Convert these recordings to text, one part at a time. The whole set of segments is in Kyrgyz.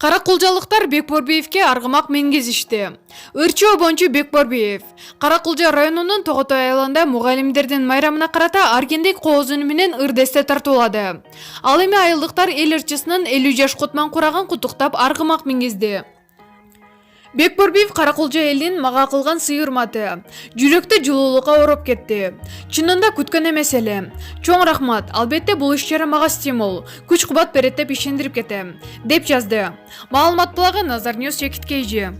Каракулжалыктар Бекборбиевке аргымак менгезишти. Өрчү обончу Бекборбиев Каракулжа районунун Тоготой айылында мугалимдердин майрамына карата аргендик коозуну менен ырдесте тартуулады. Ал эми айылдыктар эл ырчысынын 50 жаш кутман курагын куттуктап аргымак менгезди. Бекборбиев Каракулжа элин мага кылган сый-урматы жүрөктү жылуулукка ороп кетти. Чынында күткөн эмес эле. Чоң рахмат. Албетте бул иш-чара мага стимул, күч-кубат берет деп ишендирип кетем, деп жазды. Маалымат булагы Назар Ньюс Чекиткейжи.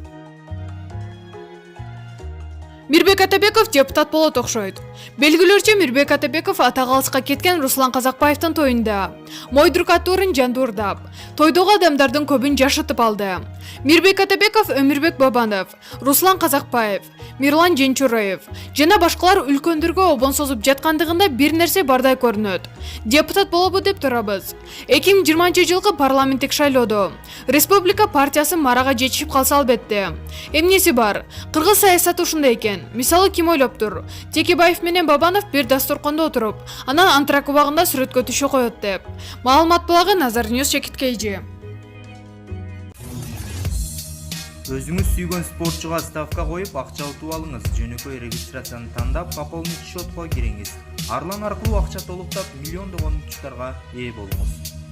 Мирбек Атабеков депутат болот окшойт. Белгилөрчө Мирбек Атабеков ата калыска кеткен Руслан Казакбаевдин тоюнда мойдур катурун жандуурдап, тойдогу адамдардын көбүн жашытып алды. Мирбек Атабеков, Өмүрбек Бабанов, Руслан Казакбаев, Мирлан Женчураев жана башкалар үлкөндөргө обон созуп жаткандыгында бир нерсе бардай көрүнөт. Депутат болобу деп турабыз. 2020-жылкы парламенттик шайлоодо Республика партиясы марага жетишип калса албетте. Эмнеси бар? Кыргыз саясаты ушундай экен. Мисалы ким ойлоптур? Текебаев менен Бабанов бир дасторкондо отуруп, анан антрак убагында сүрөткө түшө коет деп. Маалымат булагы Назар Ньюс Чекиткейжи. Өзүңүз сүйгөн спортчуга ставка коюп, акча утуп алыңыз. Жөнөкөй регистрацияны тандап, пополнить счетко кириңиз. Арлан аркылуу акча толуктап, миллиондогон утуштарга ээ болуңуз.